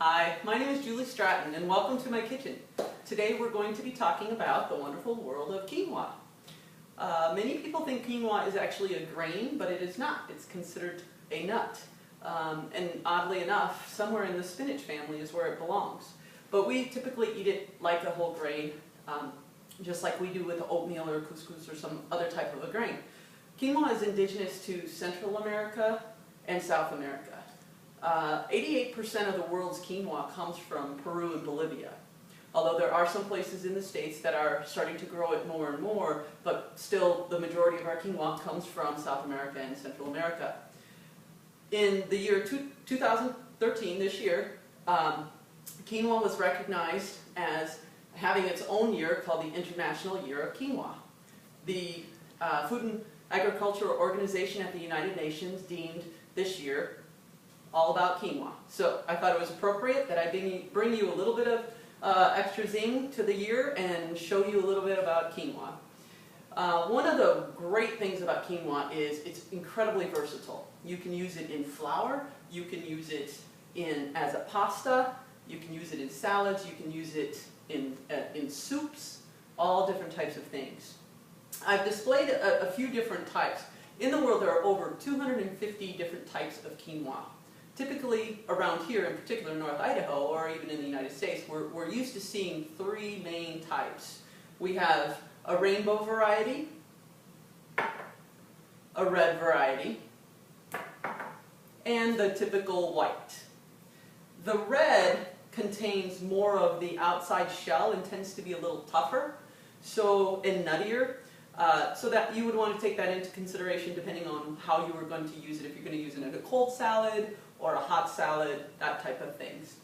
Hi, my name is Julie Stratton and welcome to my kitchen. Today we're going to be talking about the wonderful world of quinoa. Many people think quinoa is actually a grain, but it is not. It's considered a nut. And oddly enough, somewhere in the spinach family is where it belongs. But we typically eat it like a whole grain, just like we do with oatmeal or couscous or some other type of a grain. Quinoa is indigenous to Central America and South America. 88% of the world's quinoa comes from Peru and Bolivia. Although there are some places in the States that are starting to grow it more and more, but still the majority of our quinoa comes from South America and Central America. In the year 2013, this year, quinoa was recognized as having its own year called the International Year of Quinoa. The Food and Agricultural Organization at the United Nations deemed this year all about quinoa. So I thought it was appropriate that I bring you a little bit of extra zing to the year and show you a little bit about quinoa. One of the great things about quinoa is it's incredibly versatile. You can use it in flour, you can use it as a pasta, you can use it in salads, you can use it in soups, all different types of things. I've displayed a few different types. In the world there are over 250 different types of quinoa. Typically around here, in particular North Idaho, or even in the United States, we're used to seeing three main types. We have a rainbow variety, a red variety, and the typical white. The red contains more of the outside shell and tends to be a little tougher and nuttier, so that you would want to take that into consideration depending on how you were going to use it, if you're going to use it in a cold salad or a hot salad, that type of things.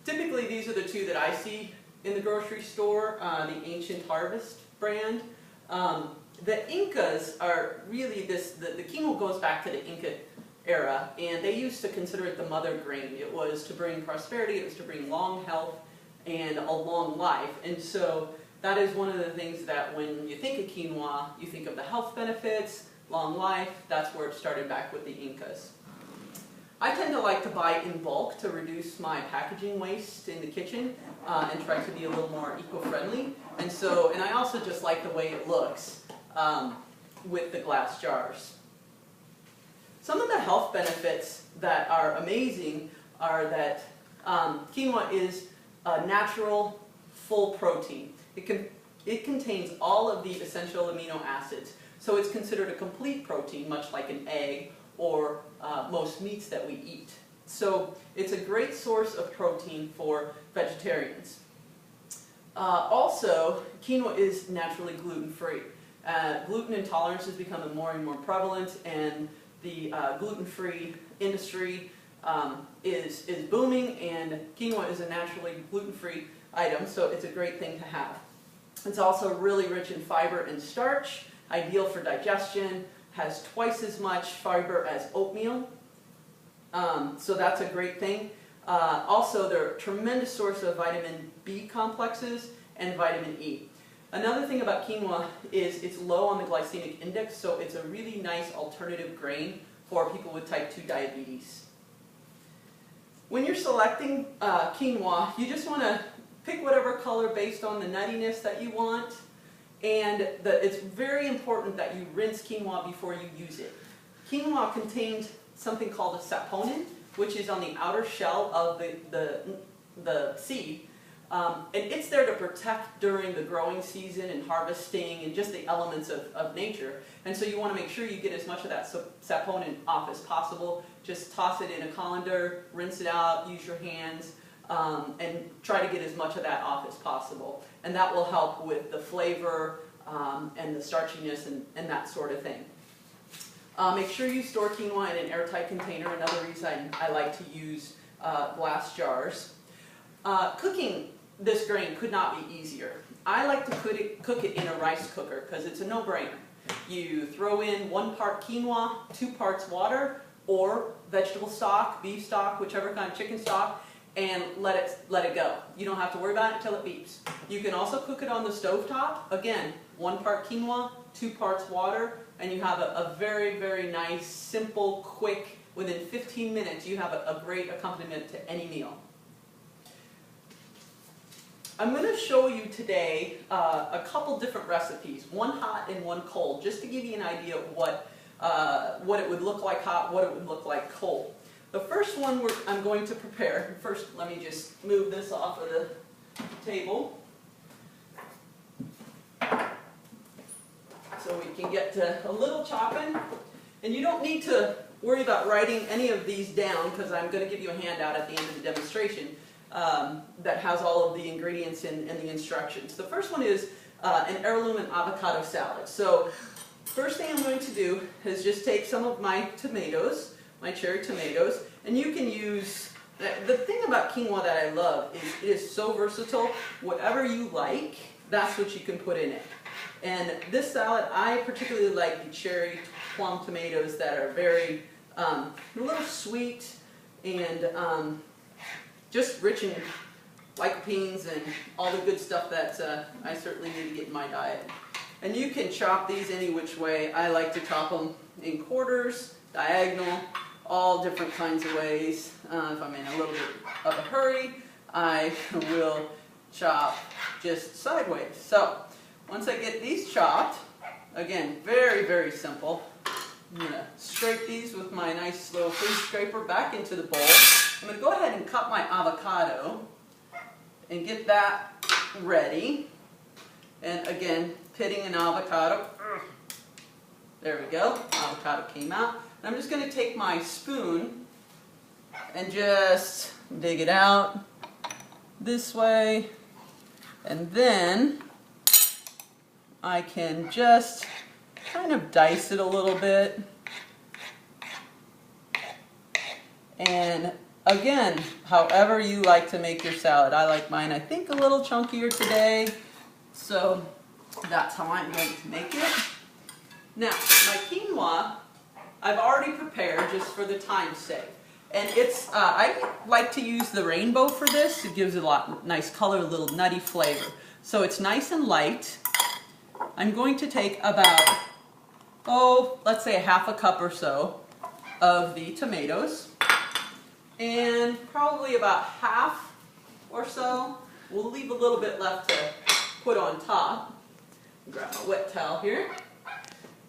Typically these are the two that I see in the grocery store, the Ancient Harvest brand. The Incas are really the quinoa goes back to the Inca era, and they used to consider it the mother grain. It was to bring prosperity, it was to bring long health and a long life. And so that is one of the things that when you think of quinoa, you think of the health benefits, long life. That's where it started back with the Incas. I tend to like to buy in bulk to reduce my packaging waste in the kitchen and try to be a little more eco-friendly. And I also just like the way it looks with the glass jars. Some of the health benefits that are amazing are that quinoa is a natural, full protein. It contains all of the essential amino acids. So it's considered a complete protein, much like an egg or most meats that we eat. So it's a great source of protein for vegetarians. Also, quinoa is naturally gluten-free. Gluten intolerance is becoming more and more prevalent, and the gluten-free industry is booming, and quinoa is a naturally gluten-free item, so it's a great thing to have. It's also really rich in fiber and starch, ideal for digestion, has twice as much fiber as oatmeal, so that's a great thing. Also, they're a tremendous source of vitamin B complexes and vitamin E. Another thing about quinoa is it's low on the glycemic index, so it's a really nice alternative grain for people with type 2 diabetes. When you're selecting quinoa, you just want to pick whatever color based on the nuttiness that you want. And it's very important that you rinse quinoa before you use it. Quinoa contains something called a saponin, which is on the outer shell of the seed. And it's there to protect during the growing season and harvesting and just the elements of nature. And so you want to make sure you get as much of that saponin off as possible. Just toss it in a colander, rinse it out, use your hands. And try to get as much of that off as possible. And that will help with the flavor and the starchiness and that sort of thing. Make sure you store quinoa in an airtight container. Another reason I like to use glass jars. Cooking this grain could not be easier. I like to cook it in a rice cooker because it's a no-brainer. You throw in 1 part quinoa, 2 parts water, or vegetable stock, beef stock, whichever kind of chicken stock, and let it go. You don't have to worry about it until it beeps. You can also cook it on the stovetop. Again, 1 part quinoa, 2 parts water, and you have a very, very nice, simple, quick within 15 minutes you have a great accompaniment to any meal. I'm going to show you today a couple different recipes, one hot and one cold, just to give you an idea of what it would look like hot, what it would look like cold. The first one I'm going to prepare, first let me just move this off of the table so we can get to a little chopping. And you don't need to worry about writing any of these down because I'm going to give you a handout at the end of the demonstration that has all of the ingredients and the instructions. The first one is an heirloom and avocado salad. So first thing I'm going to do is just take some of my tomatoes, my cherry tomatoes, and you can use, the thing about quinoa that I love is it is so versatile. Whatever you like, that's what you can put in it. And this salad, I particularly like the cherry plum tomatoes that are very, a little sweet and just rich in lycopenes and all the good stuff that I certainly need to get in my diet. And you can chop these any which way. I like to chop them in quarters, diagonal, all different kinds of ways. If I'm in a little bit of a hurry, I will chop just sideways. So once I get these chopped, again, very, very simple. I'm going to scrape these with my nice slow food scraper back into the bowl. I'm going to go ahead and cut my avocado and get that ready. And again, pitting an avocado. There we go. Avocado came out. And I'm just going to take my spoon and just dig it out this way. And then I can just kind of dice it a little bit. And again, however you like to make your salad. I like mine, I think, a little chunkier today. So that's how I'm going to make it. Now, my quinoa, I've already prepared just for the time's sake. And it's, I like to use the rainbow for this. It gives it a lot nice color, a little nutty flavor. So it's nice and light. I'm going to take about, let's say a half a cup or so of the tomatoes. And probably about half or so, we'll leave a little bit left to put on top. Grab my wet towel here.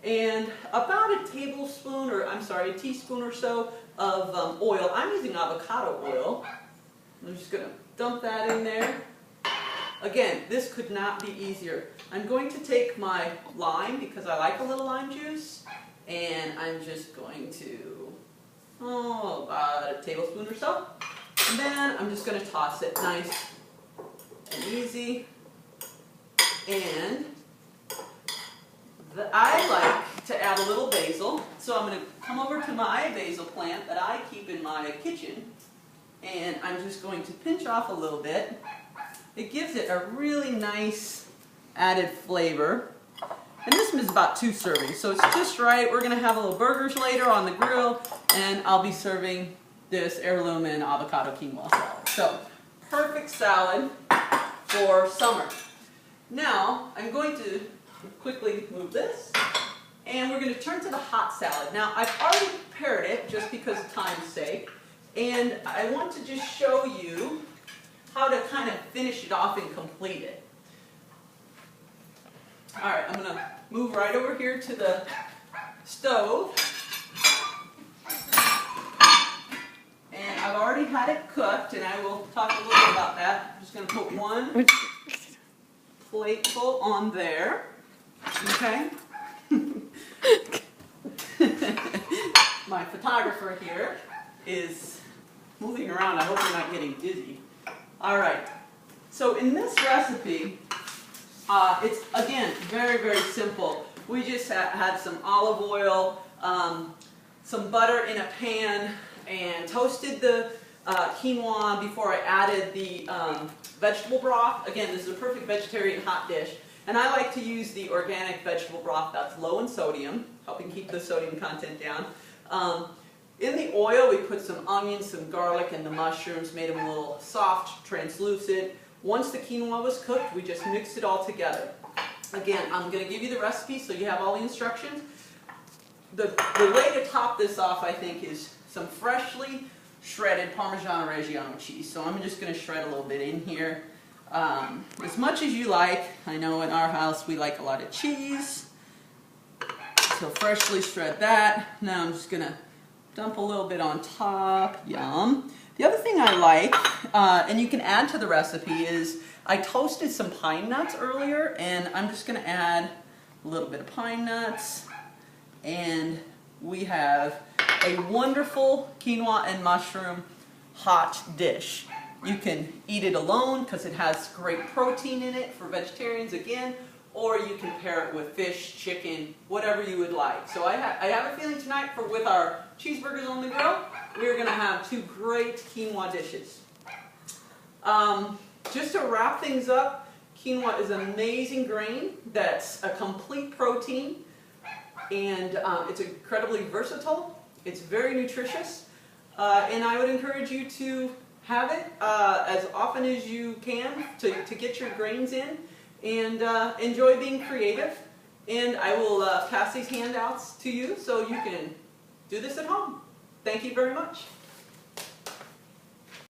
And about a tablespoon, or I'm sorry, a teaspoon or so of oil. I'm using avocado oil. I'm just going to dump that in there. Again, this could not be easier. I'm going to take my lime, because I like a little lime juice, and I'm just going to, about a tablespoon or so. And then I'm just going to toss it nice and easy. And I like to add a little basil, so I'm going to come over to my basil plant that I keep in my kitchen, and I'm just going to pinch off a little bit. It gives it a really nice added flavor. And this one is about 2 servings, so it's just right. We're going to have a little burgers later on the grill, and I'll be serving this heirloom and avocado quinoa salad. So, perfect salad for summer. Now, I'm going to quickly move this, and we're going to turn to the hot salad. Now, I've already prepared it just because of time's sake, and I want to just show you how to kind of finish it off and complete it. Alright, I'm going to move right over here to the stove. And I've already had it cooked, and I will talk a little bit about that. I'm just going to put one plateful on there. Okay? My photographer here is moving around. I hope you're not getting dizzy. Alright, so in this recipe, it's, again, very, very simple. We just had some olive oil, some butter in a pan, and toasted the quinoa before I added the vegetable broth. Again, this is a perfect vegetarian hot dish. And I like to use the organic vegetable broth that's low in sodium, helping keep the sodium content down. In the oil, we put some onions, some garlic, and the mushrooms, made them a little soft, translucent. Once the quinoa was cooked, we just mixed it all together. Again, I'm going to give you the recipe so you have all the instructions. The way to top this off, I think, is some freshly shredded Parmigiano Reggiano cheese. So I'm just going to shred a little bit in here. As much as you like. I know in our house we like a lot of cheese. So freshly shred that. Now I'm just going to dump a little bit on top. Yum. The other thing I like, and you can add to the recipe, is I toasted some pine nuts earlier, and I'm just going to add a little bit of pine nuts, and we have a wonderful quinoa and mushroom hot dish. You can eat it alone because it has great protein in it for vegetarians again, or you can pair it with fish, chicken, whatever you would like. So I have a feeling tonight with our cheeseburgers on the grill, we're going to have two great quinoa dishes. Just to wrap things up, quinoa is an amazing grain that's a complete protein, and it's incredibly versatile. It's very nutritious, and I would encourage you to have it as often as you can to get your grains in, and enjoy being creative. And I will pass these handouts to you so you can do this at home. Thank you very much.